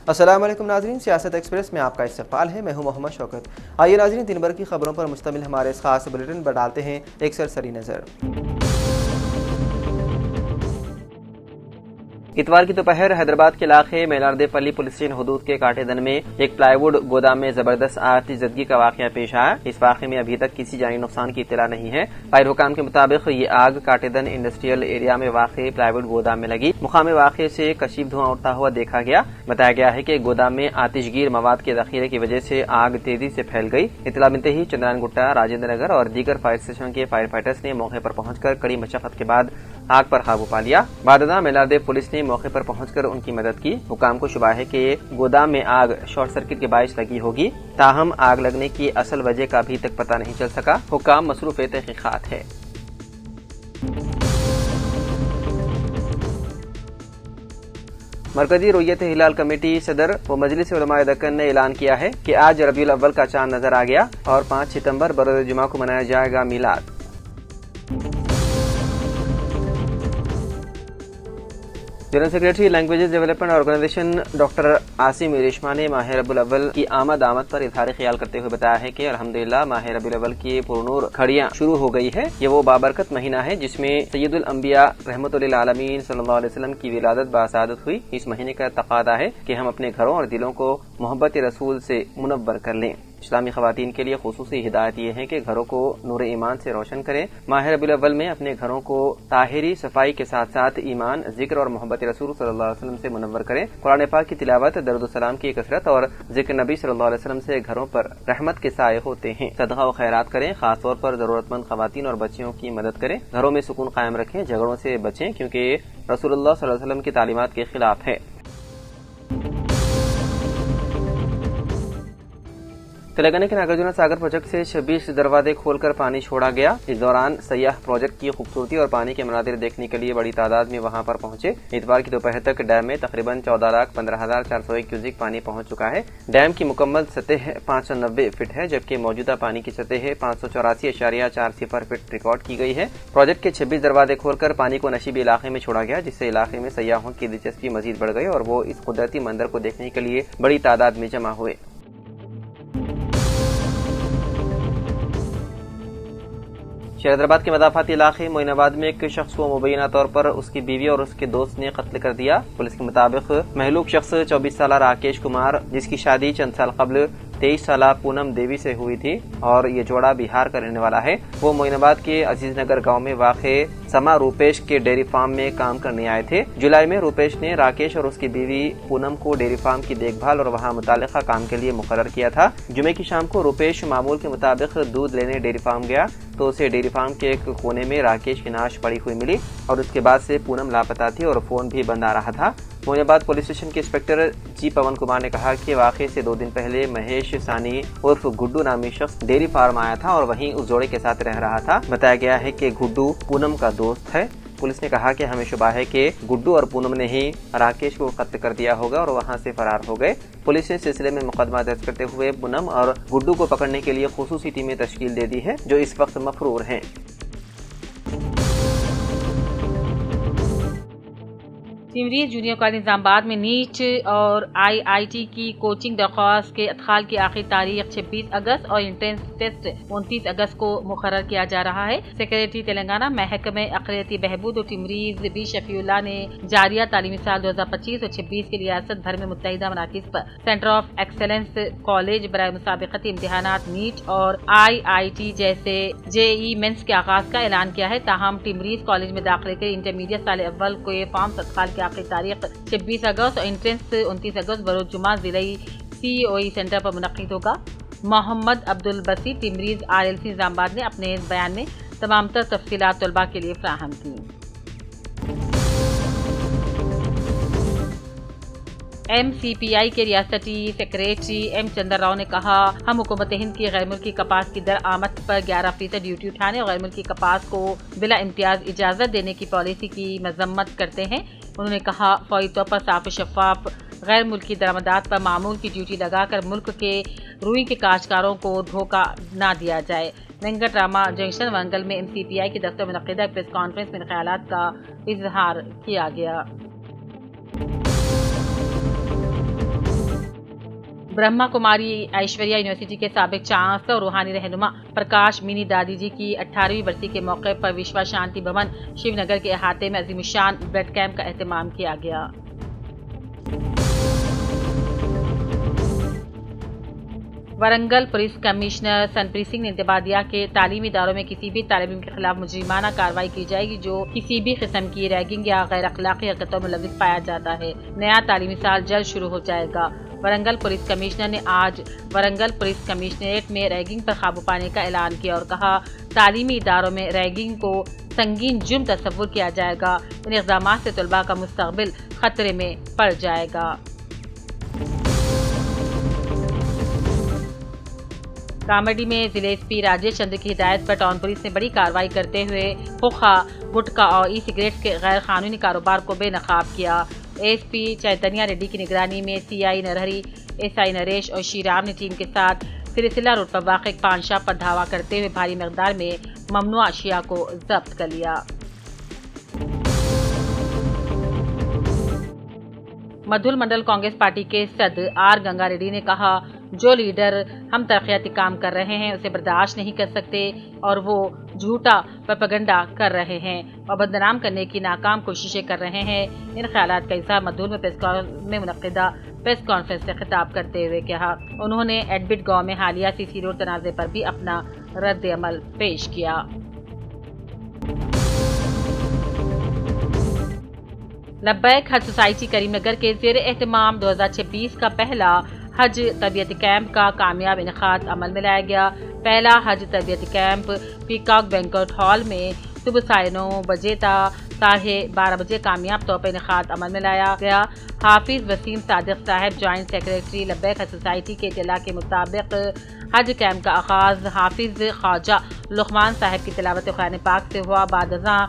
अस्सलाम वालेकुम नाज़रीन, सियासत एक्सप्रेस में आपका इस्तकबाल है। मैं हूं मोहम्मद शौकत। आइए नाज़रीन, दिन भर की खबरों पर मुश्तमिल हमारे इस खास बुलेटिन पर डालते हैं एक सरसरी नज़र। इतवार की दोपहर हैदराबाद के इलाके मेलारदेपल्ली पुलिस स्टेशन हदूद के काटेदन में एक प्लाईवुड गोदाम में जबरदस्त आतिशज़दगी का वाकया पेश आया। इस वाकये में अभी तक किसी जानी नुकसान की इत्तला नहीं है। फायर हुकाम के मुताबिक ये आग काटेदन इंडस्ट्रियल एरिया में वाक़ प्लाईवुड गोदाम में लगी। मुकामी वाकये से कशीफ धुआं उठता हुआ देखा गया। बताया गया है कि गोदाम में आतिशगीर मवाद के जखीरे की वजह से आग तेजी से फैल गई। इत्तला मिलते ही चंद्रान गुट्टा, राजेंद्र नगर और दीगर फायर स्टेशन के फायर फाइटर्स ने मौके पर पहुंचकर कड़ी मशक्कत के बाद आग पर काबू पा लिया। बाददा मेलारदेव पुलिस ने मौके पर पहुंचकर उनकी मदद की। हुकाम को शुबा है कि गोदाम में आग शॉर्ट सर्किट के बायस लगी होगी। ताहम आग लगने की असल वजह का अभी तक पता नहीं चल सका। हुकाम मसरूफ तहकीकात है। मरकजी रुयत हिलाल कमेटी सदर व मजलिस उलमाए दक्कन ने ऐलान किया है कि आज रबीउल अव्वल का चांद नजर आ गया और 5 सितंबर बरोज़ जुमा को मनाया जाएगा मिलाद। General secretary languages development organization doctor Asim Reshma ने माह रबीउल अव्वल की आमद पर इज़हार ख्याल करते हुए बताया है कि अल्हम्दुलिल्लाह माह रबीउल अव्वल की पुरनूर खड़ियां शुरू हो गई है। ये वो बाबरकत महीना है जिसमें सैयदुल अंबिया रहमतुल्लिल आलमीन सल्लल्लाहु अलैहि वसल्लम की विलादत बासादत हुई। इस महीने का तकादा है कि हम अपने घरों और दिलों को मोहब्बत रसूल से मुनव्वर कर लें। इस्लामी खवातीन के लिए खुसूसी हिदायत ये है कि घरों को नूर ईमान से रोशन करें। माह रबीउल अव्वल में अपने घरों को ताहिरी सफाई के साथ साथ ईमान, जिक्र और मोहब्बत रसूल सल्लल्लाहु अलैहि वसल्लम से मुनव्वर करें। कुरान पाक की तिलावत, दरूद सलाम की कसरत और जिक्र नबी सल्लल्लाहु अलैहि वसल्लम से घरों पर रहमत के साए होते हैं। सदका व खैरात करें, खासतौर पर जरूरतमंद खवातीन और बच्चियों की मदद करें। घरों में सुकून कायम रखें, झगड़ों से बचें क्योंकि रसूलुल्लाह सल्लल्लाहु अलैहि वसल्लम की तालीमात के खिलाफ है। तेलंगाना के नागार्जुना सागर प्रोजेक्ट से 26 दरवाजे खोलकर पानी छोड़ा गया। इस दौरान सयाह प्रोजेक्ट की खूबसूरती और पानी के मनाजिर देखने के लिए बड़ी तादाद में वहां पर पहुंचे। इतवार की दोपहर तक डैम में तकरीबन 14,15,401 क्यूसिक पानी पहुंच चुका है। डैम की मुकम्मल सतह 590 फीट है, जबकि मौजूदा पानी की सतह 584.40 फीट रिकॉर्ड की गई है। प्रोजेक्ट के 26 दरवाजे खोलकर पानी को नशीबी इलाके में छोड़ा गया, जिससे इलाके में सयाहों की दिलचस्पी मजीद बढ़ गई और वो इस कुदरती मंजर को देखने के लिए बड़ी तादाद में जमा हुए। हैदराबाद के मदाफाती इलाके मोइनाबाद में एक शख्स को मुबैना तौर पर उसकी बीवी और उसके दोस्त ने कत्ल कर दिया। पुलिस के मुताबिक महलूक शख्स 24 साल राकेश कुमार, जिसकी शादी चंद साल कबल 23 साल पूनम देवी से हुई थी और ये जोड़ा बिहार का रहने वाला है। वो मोइनाबाद के अजीज नगर गाँव में वाक़े समा रूपेश के डेयरी फार्म में काम करने आए थे। जुलाई में रूपेश ने राकेश और उसकी बीवी पूनम को डेयरी फार्म की देखभाल और वहाँ मुतालिका काम के लिए मुकर्रर किया था। जुमे की शाम को रूपेश मामूल के मुताबिक दूध लेने डेयरी फार्म गया तो उसे डेयरी फार्म के एक कोने में राकेश की नाश पड़ी हुई मिली और उसके बाद से पूनम लापता थी और फोन भी बंद आ रहा था। मोइनाबाद पुलिस स्टेशन के इंस्पेक्टर जी पवन कुमार ने कहा कि वाकये से 2 दिन पहले महेश सानी उर्फ गुड्डू नामी शख्स डेयरी फार्म आया था और वहीं उस जोड़े के साथ रह रहा था। बताया गया है कि गुड्डू पूनम का दोस्त है। पुलिस ने कहा कि हमें शुबा है कि गुड्डू और पूनम ने ही राकेश को कत्ल कर दिया होगा और वहां से फरार हो गए। पुलिस ने सिलसिले में मुकदमा दर्ज करते हुए पूनम और गुड्डू को पकड़ने के लिए खुसूसी टीमें तश्कील दे दी है, जो इस वक्त मफरूर हैं। टिमरीज जूनियर कॉलेज निजामाबाद में नीट और IIT की कोचिंग दरख्वास्त के अदखाल की आखिरी तारीख 26 अगस्त और एंट्रेंस टेस्ट 29 अगस्त को मुकर्रर किया जा रहा है। सेक्रेटरी तेलंगाना महकमे अक़लियती बहबूद और टिमरीज बी शफीउल्लाह ने जारिया तालीमी साल 2025 और 26 के रियासत भर में मुत्तहिदा मराकिज़ पर सेंटर ऑफ एक्सेलेंस कॉलेज बराए मुसाबिकती इम्तिहानात नीट और IIT जैसे JEE मेंस के आगाज का ऐलान किया है। ताहम टिमरीज कॉलेज में दाखिले के इंटरमीडिएट साल अव्वल को ये फॉर्म अदखाल आखिरी तारीख 26 अगस्त और एंट्रेंस 29 अगस्त बरोज़ जुमा ज़िलाई COE सेंटर पर मुनक़िद होगा। मोहम्मद अब्दुल बसी टिमरीज RLC निजामाबाद ने अपने इस बयान में तमाम तर तफसीलात तलबा के लिए फ्राहम की। MCPI के रियासती सेक्रेटरी M चंद्र राव ने कहा, हम हुकूमत हिंद की गैर मुल्की कपास की दरआमद पर 11% ड्यूटी उठाने और गैर मुल्की कपास को बिला इम्तियाज इजाज़त देने की पॉलिसी की मजम्मत करते हैं। उन्होंने कहा, फौरी तौर पर साफ शफाफ गैर मुल्की दरामदात पर मामूल की ड्यूटी लगाकर मुल्क के रुई के काश्तकारों को धोखा न दिया जाए। वेंकटरामा जंक्शन वरंगल में MCPI के दफ्तर में मुनक़िदा प्रेस कॉन्फ्रेंस में इन ख्यालात का इजहार किया गया। ब्रह्मा कुमारी ऐश्वर्या यूनिवर्सिटी के साबिक चांसलर और रूहानी रहनुमा प्रकाश मिनी दादी जी की 18वीं बरसी के मौके पर विश्व शांति भवन शिवनगर के अहाते में अजीमुशान ब्लड कैंप का एहतमाम किया गया। वरंगल पुलिस कमिश्नर सनप्रीत सिंह ने इंतबाह दिया कि तालीमी इदारों में किसी भी तालिब इल्म के खिलाफ मुजरिमाना कार्रवाई की जाएगी जो किसी भी किस्म की रैगिंग या गैर अखलाकी हरकतों में मुलव्विस पाया जाता है। नया तालीमी साल जल्द शुरू हो जाएगा। वरंगल पुलिस कमिश्नर ने आज वरंगल पुलिस कमिश्नरेट में रैगिंग पर काबू पाने का ऐलान किया और कहा, तालीमी इदारों में रैगिंग को संगीन जुर्म तस्वुर किया जाएगा। इन इक़दाम से तलबा का मुस्तक़बिल खतरे में पड़ जाएगा। कामाडी में जिले SP राजेश चंद्र की हिदायत पर टाउन पुलिस ने बड़ी कार्रवाई करते हुए हुक्का, गुटखा और सिगरेट्स के गैर कानूनी कारोबार को बेनकाब किया। ASP चैतन्या रेड्डी की निगरानी में CI नरहरी, SI नरेश और श्रीराम ने टीम के साथ सिलसिला रोड पर वाक़ एक पान शॉप पर धावा करते हुए भारी मकदार में ममनुआ अशिया को जब्त कर लिया। मधुल मंडल कांग्रेस पार्टी के सदर R गंगा रेड्डी ने कहा, जो लीडर हम तरक्याती काम कर रहे हैं उसे बर्दाश्त नहीं कर सकते और वो झूठा प्रोपेगेंडा कर रहे हैं और बदनाम करने की नाकाम कोशिशें कर रहे हैं। इन ख्यालात का इज़हार मधुल में मुनक़िदा प्रेस कॉन्फ्रेंस से खिताब करते हुए कहा। उन्होंने एडबिट गांव में हालिया CC रोड तनाज़े पर भी अपना रद्द अमल पेश किया। लब्बैक हज सोसाइटी करीमनगर के ज़ेर एहतमाम 2026 का पहला हज तरबियती कैंप का कामयाब इनेकाद अमल में लाया गया। पहला हज तरबियती कैंप पीकॉक बैंक्वेट हॉल में सुबह 9:30 बजे था 12:30 बजे कामयाब तौर पर इनेकाद अमल में लाया गया। हाफिज वसीम सादिक साहब जॉइंट सेक्रेटरी लब्बैक हज सोसाइटी के इत्तला के मुताबिक हज कैंप का आगाज हाफिज ख्वाजा लुकमान साहब की तिलावत कुरान पाक से हुआ। बादज़ां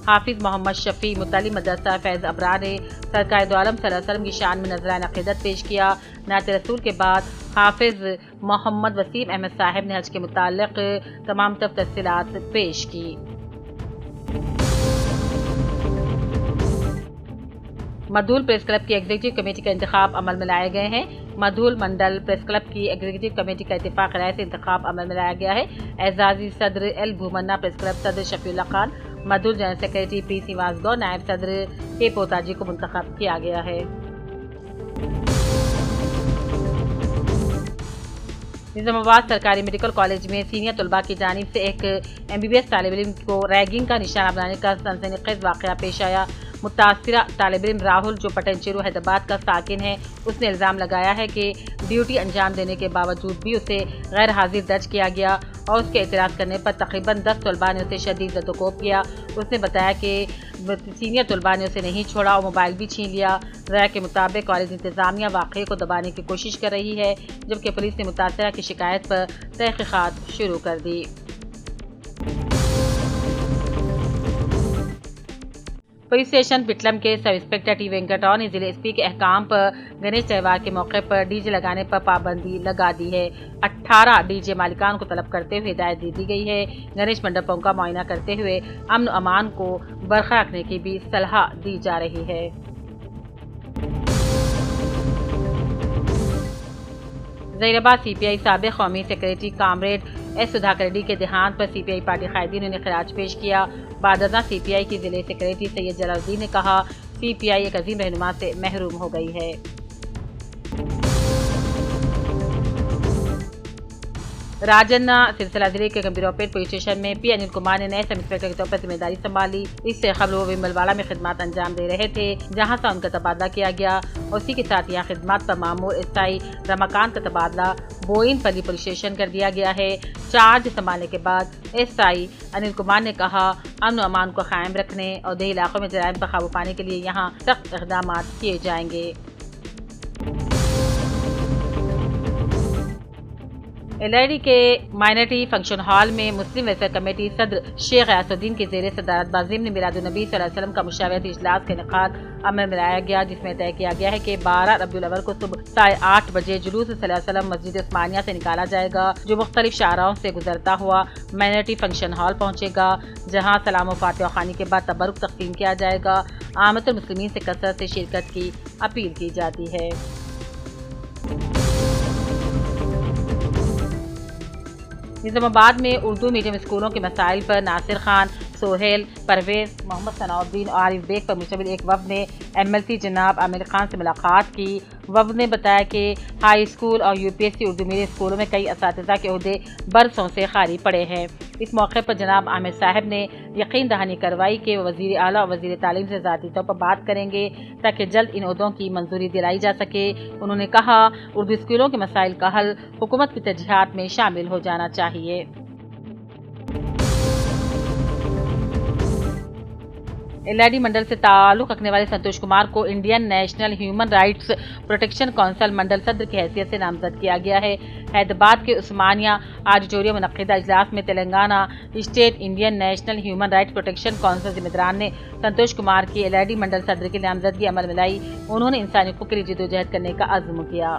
हाफिज मोहम्मद शफी मुतली मदरसा फैज़ अबरा ने सरकार दो आलम सल्लल्लाहु अलैहि वसल्लम की शान में नजराना अक़ीदत पेश किया। नात रसूल के बाद हाफिज मोहम्मद वसीम अहमद साहब ने हज के मुताल्लिक़ तमाम तफसीलात पेश की। मधुल प्रेस क्लब की एग्जीक्यूटिव कमेटी का इंतखाब अमल में लाए गए हैं। मधुल मंडल प्रेस क्लब की एग्जीक्यूटिव कमेटी का इत्तेफाक राय से इंतखाब अमल में लाया गया है। एजाजी सदर L भूमन्ना प्रेस क्लब सदर शफीउल्लाह खान, मधुल general secretary P Srinivas Goud, नायब सदर K पोताजी को मुंतखब किया गया है। निजामाबाद सरकारी मेडिकल कॉलेज में सीनियर तलबा की जानिब से एक MBBS तालिब इल्म को रैगिंग का निशाना बनाने का सनसनीखेज वाक़या पेश आया। मुतासिरा तालिब इल्म राहुल, जो पटनचेरू हैदराबाद का साकिन है, उसने इल्ज़ाम लगाया है कि ड्यूटी अंजाम देने के बावजूद भी उसे गैर हाजिर दर्ज किया गया और उसके एतराज़ करने पर तकरीबन 10 तलबा ने उसे शदीद ज़दोकोब किया। उसने बताया कि सीनियर तलबा ने उसे नहीं छोड़ा और मोबाइल भी छीन लिया। राय के मुताबिक कॉलेज इंतज़ामिया वाक़े को दबाने की कोशिश कर रही है, जबकि पुलिस ने मुतासिरा की शिकायत पर तहक़ीक़ात शुरू कर दी। पुलिस स्टेशन पिटलम के सब इंस्पेक्टर T वेंकटराव ने जिले SP के अहकाम पर गणेश त्यौहार के मौके पर DJ लगाने पर पाबंदी लगा दी है। 18 DJ मालिकान को तलब करते हुए हिदायत दे दी गई है। गणेश मंडपों का मुआयना करते हुए अमन अमान को बरकरार रखने की भी सलाह दी जा रही है। ज़हीराबाद CPI साबिक़ कौमी secretary comrade S Sudhakar Reddy के देहांत पर CPI पार्टी कायदीन ने खराज पेश किया। बादज़ां CPI की जिले सेक्रेटरी सैयद जलालुद्दीन ने कहा, CPI एक अजीम रहनुमा से महरूम हो गई है। राजन्ना सिलसिला जिले के गंभीरापेट पुलिस स्टेशन में P अनिल कुमार ने नए सब इंस्पेक्टर के तौर पर जिम्मेदारी संभाली। इससे कबल वो विमलवाड़ा में खिदमत अंजाम दे रहे थे, जहां से उनका तबादला किया गया। उसी के साथ यहाँ खिदमत पर मामूर SI रमाकांत का तबादला बोइनपल्ली पुलिस स्टेशन कर दिया गया है। चार्ज संभालने के बाद SI अनिल कुमार ने कहा, अमन अमान को कायम रखने और देही इलाकों में जराइम पर काबू पाने के लिए यहाँ सख्त इक़दाम किए जाएंगे। एलआईडी के माइनॉरिटी फंक्शन हॉल में मुस्लिम वेलफेयर कमेटी सदर शेख गयासुद्दीन के ज़ेर सदारत बाज़िम्न मिलादुन्नबी सल्लल्लाहु अलैहि वसल्लम का मुशावरती इजलास का इनेकाद अमल में लाया गया, जिसमें तय किया गया है कि 12 रबीउल अव्वल को सुबह 8:30 बजे जुलूस सल्लल्लाहु अलैहि वसल्लम मस्जिद उस्मानिया से निकाला जाएगा, जो मुख्तलिफ शाहराहों से गुजरता हुआ माइनॉरिटी फंक्शन हॉल पहुँचेगा, जहाँ सलाम व फातिहा खानी के बाद तबरुक तक़सीम किया जाएगा। आमतुल मुस्लिमीन से कसरत से शिरकत की अपील की जाती है। निजामाबाद में उर्दू मीडियम स्कूलों के मसाइल पर नासिर खान, सोहेल, परवेज, मोहम्मद सनाउद्दीन और आरिफ बेग पर मुश्तमिल एक वफ़द ने MLC जनाब आमिर खान से मुलाकात की। वफ़द ने बताया कि हाई स्कूल और UPSC उर्दू मीडियम स्कूलों में कई असातिज़ा के ओहदे बरसों से खाली पड़े हैं। इस मौके पर जनाब आमिर साहब ने यकीन दहानी करवाई कि वज़ीर आला और वज़ीर तालीम से ज़ाती तौर पर बात करेंगे ताकि जल्द इन ओहदों की मंजूरी दिलाई जा सके। उन्होंने कहा, उर्दू स्कूलों के मसाइल का हल हुकूमत की तरजीहात में शामिल हो जाना चाहिए। LID मंडल से ताल्लुक़ रखने वाले संतोष कुमार को Indian national human rights protection council mandal सदर की हैसियत से नामजद किया गया है। हैदराबाद के उस्मानिया ऑडिटोरियम में मुनक़्क़िदा इजलास में Telangana state Indian national human rights protection council ज़िम्मेदारान ने संतोष कुमार की LID मंडल सदर की नामजदगी अमल में लाई। उन्होंने इंसानी हक़ूक़ के लिए जद्दोजहद करने का अज़्म किया।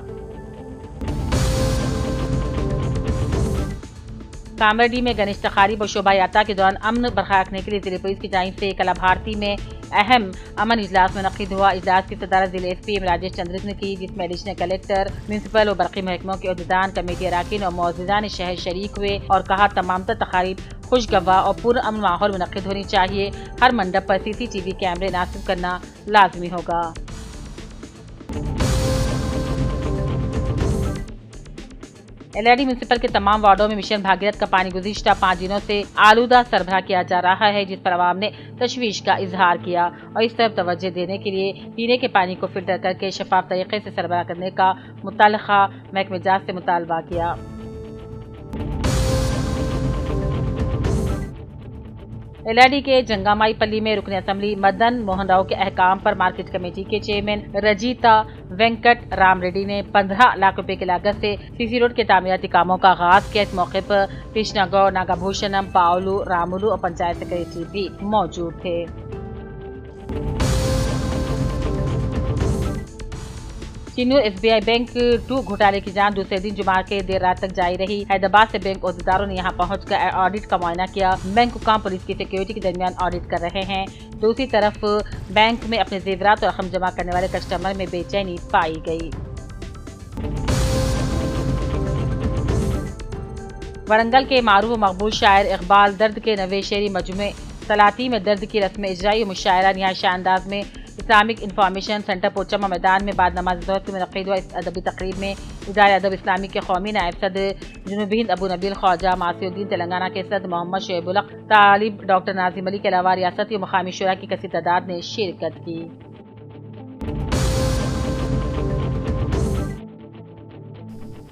कामरेड्डी में गणेश तकारीब और शोभा यात्रा के दौरान अमन बरकरार रखने के लिए जिले पुलिस की जानिब से कला भारती में अहम अमन इजलास मुनक़्क़िद हुआ। इजलास की सदारत जिले SP राजेश चंद्रिक ने की, जिसमें एडिशनल कलेक्टर, म्यूनसिपल और बरक़ी महकमों के अहदेदार, कमेटी अराकीन और मुअज़्ज़िज़ान शहर शरीक हुए और कहा, तमाम तकारीब खुशगवार और पूर्ण अमन माहौल मुनक़्क़िद होनी चाहिए। हर मंडप पर CCTV कैमरे नासिब करना लाजमी होगा। LID म्यूनसिपल के तमाम वार्डों में मिशन भागीरथ का पानी गुज़िश्ता 5 दिनों से आलूदा सरबराह किया जा रहा है, जिस पर आवाम ने तशवीश का इजहार किया और इस तरफ तवज्जो देने के लिए पीने के पानी को फिल्टर करके शफाफ तरीके से सरबराह करने का मुतल्लिक़ा महकमे जात से मुतालबा किया। LID के जंगामाई पल्ली में रुकन असम्बली मदन मोहन राव के अहकाम पर मार्केट कमेटी के चेयरमैन रजीता वेंकट राम रेड्डी ने 15 लाख रुपए की लागत से CC रोड के तामीराती कामों का आगाज किया। इस मौके पर कृष्णागौड़, नागाभूषणम, पावलू, रामुलू और पंचायत सेक्रेटरी भी मौजूद थे। किन्नूर SBI बैंक 2 घोटाले की जांच दूसरे दिन जुमा के देर रात तक जारी रही। हैदराबाद से बैंक अहदेदारों ने यहां पहुंचकर ऑडिट का मुआयना किया। बैंक हुकाम पुलिस की सिक्योरिटी के दरमियान ऑडिट कर रहे हैं। दूसरी तरफ बैंक में अपने जेवरात और रकम जमा करने वाले कस्टमर में बेचैनी पाई गई। वरंगल के मारूफ मकबूल शायर इकबाल दर्द के नवे शेरी मजमूए सलाती में दर्द की रस्म इजराई मुशायरा निहायत शानदार में इस्लामिक इंफॉर्मेशन सेंटर पोचम्मा मैदान में बाद नमाज ज़ोहर के मुनक़्क़िद हुआ। इस अदबी तकरीब में इदारे अदब इस्लामी के कौमी नायब सदर जुनूबी हिंद अबू नबील ख्वाजा मासिउद्दीन, तेलंगाना के सदर मोहम्मद शोएब उल हक, तालिब डॉक्टर नाजिम अली के अलावा रियासती और मकामी शुरा की कसीर तादाद ने शिरकत की।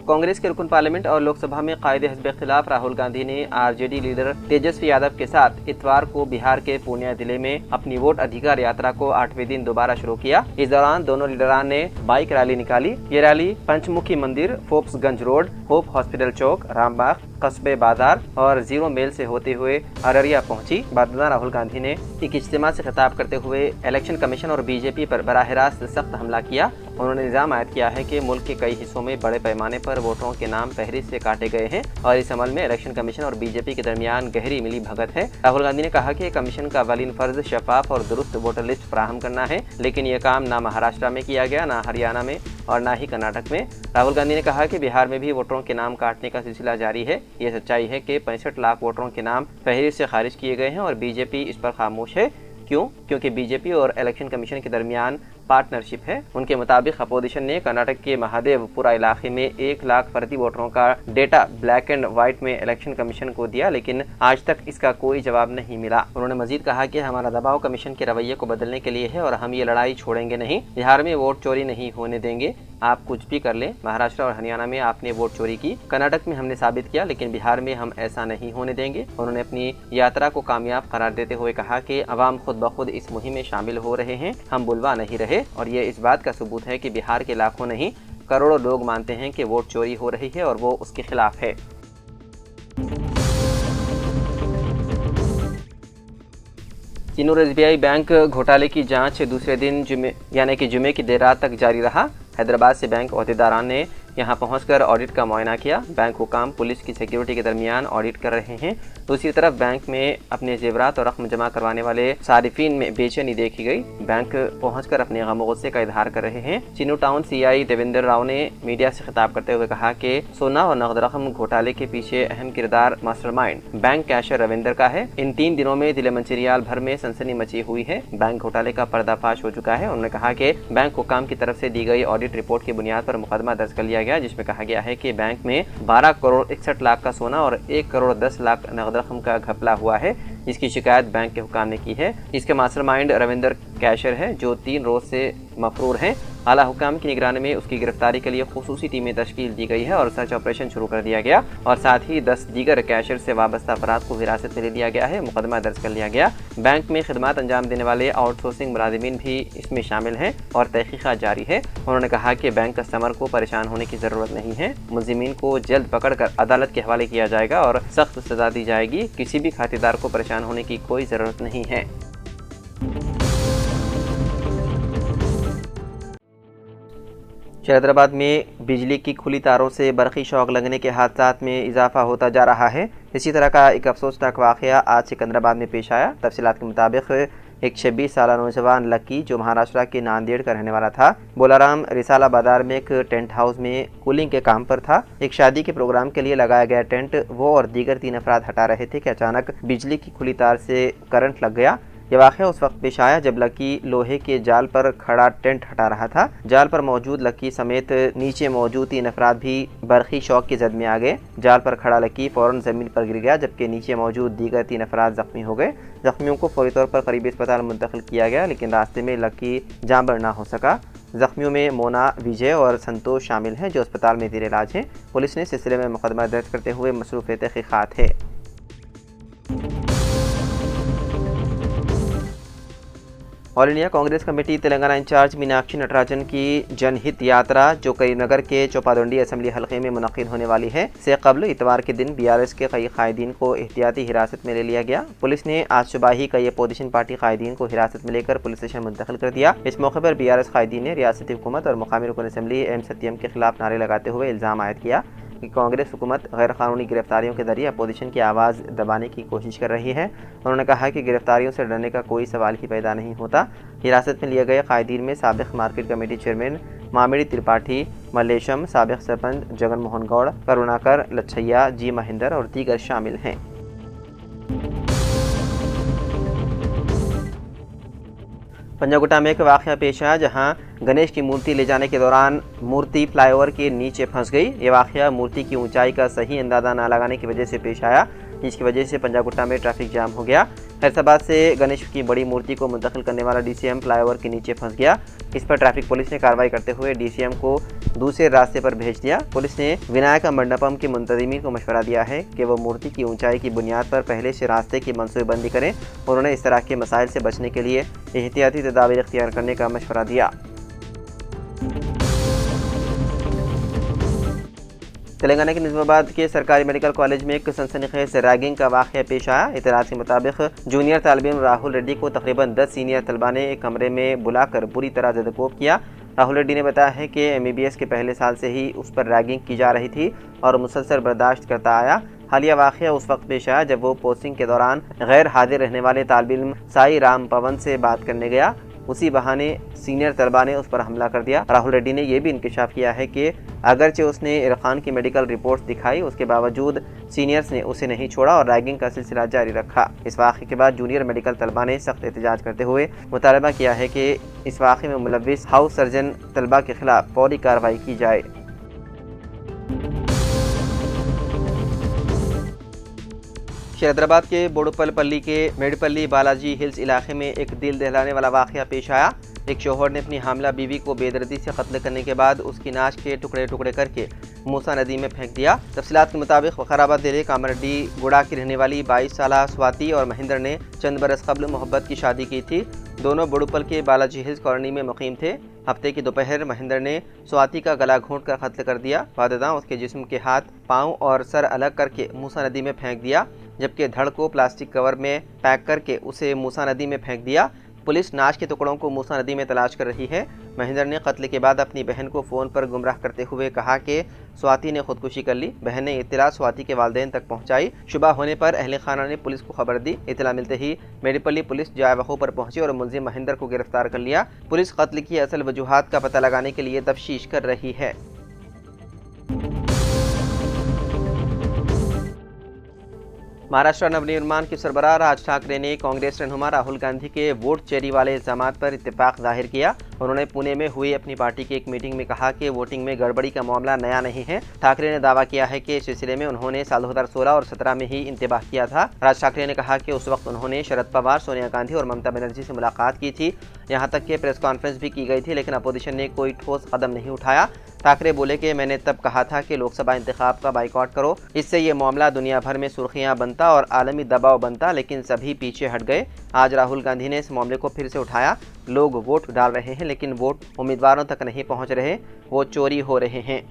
कांग्रेस के रुकन पार्लियामेंट और लोकसभा में कायदे हिज़्ब इख्तिलाफ राहुल गांधी ने RJD लीडर तेजस्वी यादव के साथ इतवार को बिहार के पूर्णिया जिले में अपनी वोट अधिकार यात्रा को 8वें दिन दोबारा शुरू किया। इस दौरान दोनों लीडरान ने बाइक रैली निकाली। ये रैली पंचमुखी मंदिर, फोर्ब्सगंज रोड, होप हॉस्पिटल चौक, रामबाग, कस्बे बाजार और जीरो मेल से होते हुए अररिया पहुंची। बाद राहुल गांधी ने एक इज्तिमा से खिताब करते हुए इलेक्शन कमीशन और BJP पर बराह रास्त सख्त हमला किया। उन्होंने इल्जाम आयद किया है कि मुल्क के कई हिस्सों में बड़े पैमाने पर वोटरों के नाम फहरिस्त से काटे गए हैं और इस अमल में इलेक्शन कमीशन और BJP के दरमियान गहरी मिली भगत है। राहुल गांधी ने कहा कि कमीशन का अवलीन फर्ज शफाफ और दुरुस्त वोटर लिस्ट फराहम करना है, लेकिन यह काम ना महाराष्ट्र में किया गया, ना हरियाणा में और ना ही कर्नाटक में। राहुल गांधी ने कहा कि बिहार में भी वोटरों के नाम काटने का सिलसिला जारी है। ये सच्चाई है कि 65 लाख वोटरों के नाम फहरिस्त से खारिज किए गए हैं और BJP इस पर खामोश है। क्यों? क्योंकि BJP और इलेक्शन कमीशन के दरमियान पार्टनरशिप है। उनके मुताबिक अपोजिशन ने कर्नाटक के महादेवपुरा इलाके में 1 लाख फर्जी वोटरों का डेटा ब्लैक एंड व्हाइट में इलेक्शन कमीशन को दिया, लेकिन आज तक इसका कोई जवाब नहीं मिला। उन्होंने मजीद कहा कि हमारा दबाव कमीशन के रवैये को बदलने के लिए है और हम ये लड़ाई छोड़ेंगे नहीं। बिहार में वोट चोरी नहीं होने देंगे, आप कुछ भी कर लें। महाराष्ट्र और हरियाणा में आपने वोट चोरी की, कर्नाटक में हमने साबित किया, लेकिन बिहार में हम ऐसा नहीं होने देंगे। उन्होंने अपनी यात्रा को कामयाब करार देते हुए कहा कि अवाम खुद ब खुद इस मुहिम में शामिल हो रहे हैं, हम बुलवा नहीं रहे और ये इस बात का सबूत है कि बिहार के लाखों नहीं करोड़ों लोग मानते हैं कि वोट चोरी हो रही है और वो उसके खिलाफ है। चिनूर SBI बैंक घोटाले की जांच दूसरे दिन जुमे की देर रात तक जारी रहा। हैदराबाद से बैंक अहदेदारान ने यहां पहुंचकर ऑडिट का मुआयना किया। बैंक हुकाम पुलिस की सिक्योरिटी के दरमियान ऑडिट कर रहे हैं। दूसरी तरफ बैंक में अपने जेवरात और रकम जमा करवाने वाले सारिफीन में बेचैनी देखी गई। बैंक पहुंचकर अपने गम गुस्से का इजहार कर रहे हैं। चिनू टाउन CI देवेंद्र राव ने मीडिया से खिताब करते हुए कहा कि सोना और नकद रकम घोटाले के पीछे अहम किरदार मास्टरमाइंड बैंक कैशर रविंदर का है। इन 3 दिनों में जिले मंचिरियाल भर में सनसनी मची हुई है। बैंक घोटाले का पर्दाफाश हो चुका है। उन्होंने कहा कि बैंक हुकाम की तरफ से दी गई ऑडिट रिपोर्ट की बुनियाद पर मुकदमा दर्ज कर लिया गया, जिसमें कहा गया है कि बैंक में 12 करोड़ 61 लाख का सोना और 1 करोड़ 10 लाख नकद रकम का घपला हुआ है, जिसकी शिकायत बैंक के हुकाम ने की है। इसके मास्टरमाइंड रविंदर कैशर है, जो 3 रोज से मफरूर हैं। आला हुकाम की निगरानी में उसकी गिरफ्तारी के लिए खुसूसी टीमें तश्कील दी गई है और सर्च ऑपरेशन शुरू कर दिया गया और साथ ही 10 दीगर कैशर से वाबस्ता अफराद को हिरासत में ले लिया गया है। मुकदमा दर्ज कर लिया गया। बैंक में खिदमत अंजाम देने वाले आउटसोर्सिंग मुलाजिमीन भी इसमें शामिल हैं और तहकीकात जारी है। उन्होंने कहा कि बैंक कस्टमर को परेशान होने की जरूरत नहीं है। मुलजिमीन को जल्द पकड़कर अदालत के हवाले किया जाएगा और सख्त सजा दी जाएगी। किसी भी खातेदार को परेशान होने की कोई जरूरत नहीं है। हैदराबाद में बिजली की खुली तारों से बरक़ी शॉक लगने के हादसात में इजाफा होता जा रहा है। इसी तरह का एक अफसोसनाक वाक़या आज सिकंदराबाद में पेश आया। तफसीलात के मुताबिक एक 26 साला नौजवान लकी, जो महाराष्ट्र के नांदेड़ का रहने वाला था, बोलाराम रिसाला बाजार में एक टेंट हाउस में कूलिंग के काम पर था। एक शादी के प्रोग्राम के लिए लगाया गया टेंट वो और दीगर 3 अफराद हटा रहे थे कि अचानक बिजली की खुली तार से करंट लग गया। यह वाक़या उस वक्त पेश आया जब लकी लोहे के जाल पर खड़ा टेंट हटा रहा था। जाल पर मौजूद लकी समेत नीचे मौजूद 3 अफराद भी बरक़ी शॉक की जद में आ गए। जाल पर खड़ा लकी फ़ौरन ज़मीन पर गिर गया, जबकि नीचे मौजूद दीगर 3 अफराद ज़ख्मी हो गए। ज़ख्मियों को फौरी तौर पर करीबी अस्पताल मुंतकिल किया गया, लेकिन रास्ते में लकी जाँबर ना हो सका। ज़ख्मियों में मोना, विजय और संतोष शामिल हैं, जो अस्पताल में ज़ेर इलाज हैं। पुलिस ने सिलसिले में मुकदमा दर्ज करते हुए मसरूफ़ तहक़ीक़ात है। All India Congress committee Telangana incharge Meenakshi Natarajan की जनहित यात्रा, जो करीमनगर के चौपादंडी असेंबली हलके में मुनक़िद होने वाली है, से कबल इतवार के दिन BRS के कई कायदीन को एहतियाती हिरासत में ले लिया गया। पुलिस ने आज सुबह ही कई अपोजिशन पार्टी कायदीन को हिरासत में लेकर पुलिस स्टेशन मुंतकिल कर दिया। इस मौके पर BRS कायदीन ने रियासती हुकूमत और मुकामी रुकन असेंबली M सत्यम के खिलाफ नारे लगाते हुए इल्ज़ाम आयद किया कि कांग्रेस हुकूमत गैर कानूनी गिरफ्तारियों के जरिए अपोजिशन की आवाज़ दबाने की कोशिश कर रही है। उन्होंने कहा कि गिरफ्तारियों से डरने का कोई सवाल ही पैदा नहीं होता। हिरासत में लिए गए कायदीन में साबिक़ market committee chairman Mamidi Tripathi, Mallesham, साबिक़ सरपंच जगन मोहन गौड़, करुणाकर, लच्छैया, जी महेंदर और दीगर शामिल हैं। पंजागुट्टा में एक वाक़या पेश आया, जहां गणेश की मूर्ति ले जाने के दौरान मूर्ति फ्लाईओवर के नीचे फंस गई। ये वाक़या मूर्ति की ऊंचाई का सही अंदाज़ा न लगाने की वजह से पेश आया, जिसकी वजह से पंजागुट्टा में ट्रैफिक जाम हो गया। फैसलाबाद से गणेश की बड़ी मूर्ति को मुंतकिल करने वाला DCM फ्लाईओवर के नीचे फंस गया। इस पर ट्रैफिक पुलिस ने कार्रवाई करते हुए DCM को दूसरे रास्ते पर भेज दिया। पुलिस ने विनायक मंडपम के मुंतज़िमीन को मशवरा दिया है कि वो मूर्ति की ऊंचाई की बुनियाद पर पहले से रास्ते की मनसूबबंदी करें। उन्होंने इस तरह के मसाइल से बचने के लिए एहतियाती तदाबीर इख्तियार करने का मशवरा दिया। तेलंगाना के निज़ामाबाद के सरकारी मेडिकल कॉलेज में एक सनसनीखेज़ रैगिंग का वाक़या पेश आया। इतलात के मुताबिक जूनियर तालिब राहुल रेड्डी को तकरीबन 10 सीनियर तलबा ने एक कमरे में बुलाकर बुरी तरह ज़दकोब किया। राहुल रेड्डी ने बताया है कि MBBS के पहले साल से ही उस पर रैगिंग की जा रही थी और मुसलसल बर्दाश्त करता आया। हालिया वाक़या उस वक्त पेश आया जब वो पोस्टिंग के दौरान गैर हाजिर रहने वाले तालिब इल्म साई राम पवन से बात करने गया। उसी बहाने सीनियर तलबा ने उस पर हमला कर दिया। राहुल रेड्डी ने यह भी इंकशाफ किया है कि अगरचे उसने इरफान की मेडिकल रिपोर्ट्स दिखाई, उसके बावजूद सीनियर्स ने उसे नहीं छोड़ा और रैगिंग का सिलसिला जारी रखा। इस वाक़े के बाद जूनियर मेडिकल तलबा ने सख्त एहतजाज करते हुए मुतालबा किया है कि इस वाक़े में मुलव्विस हाउस सर्जन तलबा के खिलाफ फौरी कार्रवाई की जाए। हैदराबाद के बोडुपल्ली के मेडपल्ली बालाजी हिल्स इलाके में एक दिल दहलाने वाला वाक़या पेश आया। एक शोहर ने अपनी हामला बीवी को बेदर्दी से कत्ल करने के बाद उसकी नाश के टुकड़े टुकड़े करके मूसा नदी में फेंक दिया। तफसीलात के मुताबिक वकाराबाद जिले कामरेड्डी गुड़ा की रहने वाली 22 साला स्वाति और महेंद्र ने चंद बरस कबल मोहब्बत की शादी की थी। दोनों बोडुपल के बालाजी हिल्स कॉलोनी में मुकीम थे। हफ्ते की दोपहर महेंद्र ने स्वाति का गला घोंट कर कत्ल कर दिया। वारदात उसके जिस्म के हाथ, पाँव और सर अलग करके मूसा नदी में फेंक दिया, जबकि धड़ को प्लास्टिक कवर में पैक करके उसे मूसा नदी में फेंक दिया। पुलिस नाश के टुकड़ों को मूसा नदी में तलाश कर रही है। महेंद्र ने कत्ल के बाद अपनी बहन को फ़ोन पर गुमराह करते हुए कहा कि स्वाति ने खुदकुशी कर ली। बहन ने इत्तला स्वाति के वालिदैन तक पहुंचाई। शुबा होने पर अहले खाना ने पुलिस को खबर दी। इत्तला मिलते ही मेडिपल्ली पुलिस जाए वक़ू पर पहुंची और मुलजिम महेंद्र को गिरफ्तार कर लिया। पुलिस कत्ल की असल वजूहात का पता लगाने के लिए तफ्तीश कर रही है। महाराष्ट्र नवनिर्माण के सरबराह राज ठाकरे ने कांग्रेस रहनुमा राहुल गांधी के वोट चोरी वाले इल्जामात पर इत्तेफाक जाहिर किया। उन्होंने पुणे में हुई अपनी पार्टी की एक मीटिंग में कहा कि वोटिंग में गड़बड़ी का मामला नया नहीं है। ठाकरे ने दावा किया है कि इस सिलसिले में उन्होंने साल 2016 और 17 में ही इंतबाह किया था। राज ठाकरे ने कहा कि उस वक्त उन्होंने शरद पवार, सोनिया गांधी और ममता बनर्जी से मुलाकात की थी। यहाँ तक कि प्रेस कॉन्फ्रेंस भी की गई थी, लेकिन अपोजिशन ने कोई ठोस कदम नहीं उठाया। ठाकरे बोले कि मैंने तब कहा था कि लोकसभा इंतखाब का बाइकआउट करो, इससे ये मामला दुनिया भर में सुर्खियां बनता और आलमी दबाव बनता, लेकिन सभी पीछे हट गए। आज राहुल गांधी ने इस मामले को फिर से उठाया। लोग वोट डाल रहे हैं, लेकिन वोट उम्मीदवारों तक नहीं पहुंच रहे, वो चोरी हो रहे हैं।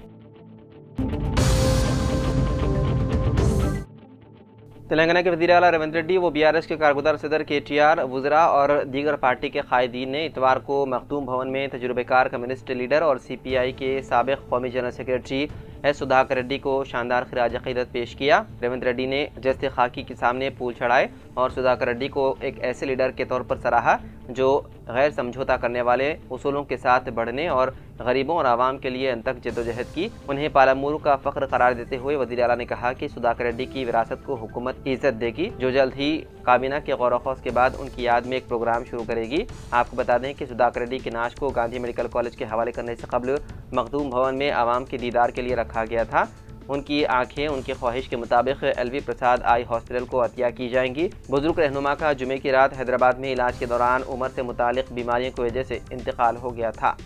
तेलंगाना के वज़ीर आला रेवंत रेड्डी व BRS के कारगुजार सदर KTR, वुज़रा और दीगर पार्टी के कायदीन ने इतवार को मखदूम भवन में तजुर्बेकार कम्युनिस्ट लीडर और CPI के साबिक़ कौमी general secretary S. Sudhakar Reddy को शानदार खिराज अक़ीदत पेश किया। रेवंत रेड्डी ने जस्ते खाकी के सामने फूल चढ़ाए और सुधाकर रेड्डी को एक ऐसे लीडर के तौर पर सराहा जो गैर समझौता करने वाले उसूलों के साथ बढ़ने और गरीबों और आवाम के लिए अंतक जद्दोजहद की। उन्हें पालामूर का फ़ख्र करार देते हुए वज़ीर आला ने कहा कि सुधाकर रेड्डी की विरासत को हुकूमत इज़्ज़त देगी, जो जल्द ही काबीना के गौर व के बाद उनकी याद में एक प्रोग्राम शुरू करेगी। आपको बता दें कि सुधाकर रेड्डी की नाश को गांधी मेडिकल कॉलेज के हवाले करने से कबल मखदूम भवन में आवाम के दीदार के लिए रखा गया था। उनकी आंखें उनकी ख्वाहिश के मुताबिक LV प्रसाद आई हॉस्पिटल को अतिया की जाएंगी। बुजुर्ग रहनुमा का जुमे की रात हैदराबाद में इलाज के दौरान उम्र से मुतालिक बीमारियों की वजह से इंतकाल हो गया था।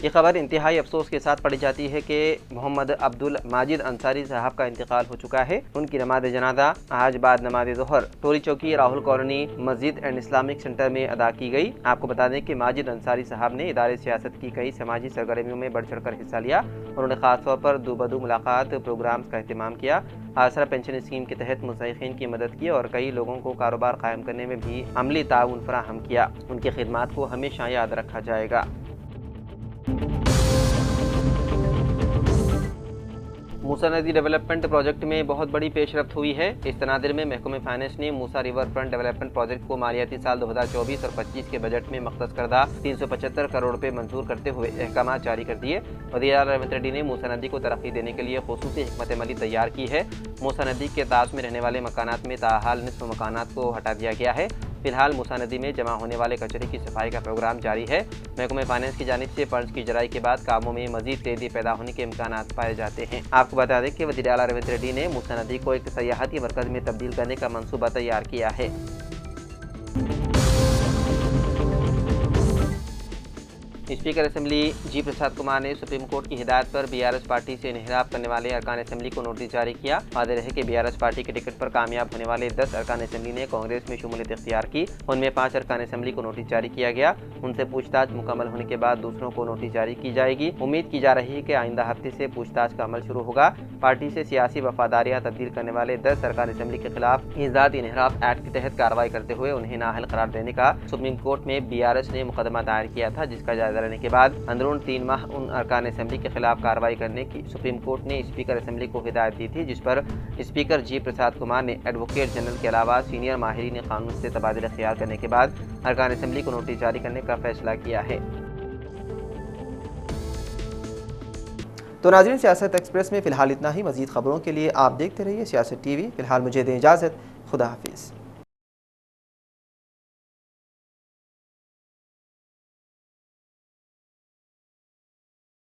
ये खबर इंतहाई अफसोस के साथ पढ़ी जाती है कि मोहम्मद अब्दुल माजिद अंसारी साहब का इंतकाल हो चुका है। उनकी नमाज जनाजा आज बाद नमाज ज़ोहर टोली चौकी राहुल कॉलोनी मस्जिद एंड इस्लामिक सेंटर में अदा की गई। आपको बता दें कि माजिद अंसारी साहब ने इदारे सियासत की कई समाजी सरगर्मियों में बढ़ चढ़ कर हिस्सा लिया। उन्होंने खासतौर पर दूबदू मुलाकात प्रोग्राम्स का एहतमाम किया, आसरा पेंशन स्कीम के तहत मुस्तहिक़ीन की मदद की और कई लोगों को कारोबार कायम करने में भी अमली ताउन फराहम किया। उनकी खिदमात को हमेशा याद रखा जाएगा। मूसा नदी डेवलपमेंट प्रोजेक्ट में बहुत बड़ी पेशरफ्त हुई है। इस तनादिर में महकमे फाइनेंस ने मूसा रिवर फ्रंट डेवलपमेंट प्रोजेक्ट को मालियाती साल 2024 और 25 के बजट में मख्तस करदा 375 करोड़ रुपए मंजूर करते हुए अहकाम जारी कर दिए। वज़ीर आला रेवंत रेड्डी ने मूसा नदी को तरक्की देने के लिए खुसूसी हिकमत अमली तैयार की है। मूसा नदी के तास में रहने वाले मकानात में ताहाल निस्फ मकानात को हटा दिया गया है। फिलहाल मूसा नदी में जमा होने वाले कचरे की सफाई का प्रोग्राम जारी है। महकमे फाइनेंस की जानिब से फंड्स की जराई के बाद कामों में मजीद तेजी पैदा होने के इम्कान पाए जाते हैं। आपको बता दें कि वज़ीर आला रेवंत रेड्डी ने मूसा नदी को एक सयाहती मरकज़ में तब्दील करने का मंसूबा तैयार किया है। स्पीकर असेंबली जी प्रसाद कुमार ने सुप्रीम कोर्ट की हिदायत पर BRS पार्टी से इन्हिराब करने वाले अरकान असेंबली को नोटिस जारी किया। वाज़ेह है कि BRS पार्टी के टिकट पर कामयाब होने वाले 10 अरकान असेंबली ने कांग्रेस में शमूलियत इख्तियार की। उनमें 5 अरकान असेंबली को नोटिस जारी किया गया। उनसे पूछताछ मुकम्मल होने के बाद दूसरों को नोटिस जारी की जाएगी। उम्मीद की जा रही है कि आइंदा हफ्ते से पूछताछ का अमल शुरू होगा। पार्टी से सियासी वफादारियाँ तब्दील करने वाले 10 अरकान असेंबली के खिलाफ इज़्ज़ात इन्हिराब एक्ट के तहत कार्रवाई करते हुए उन्हें नाअहल करार देने का सुप्रीम कोर्ट में BRS ने मुकदमा दायर किया था, जिसका जायजा लेने के बाद अंदरून 3 माह उन अरकान असेंबली के खिलाफ कार्रवाई करने की सुप्रीम कोर्ट ने स्पीकर असेंबली को हिदायत दी थी, जिस पर स्पीकर जी प्रसाद कुमार ने एडवोकेट जनरल के अलावा सीनियर माहिरीन कानून से तबादला इख्तियार करने के बाद अरकान असेंबली को नोटिस जारी करने का फैसला किया है। तो नाज़रीन, सियासत एक्सप्रेस में फ़िलहाल इतना ही। मज़ीद खबरों के लिए आप देखते रहिए सियासत TV। फ़िलहाल मुझे दें इजाज़त। खुदा हाफिज़।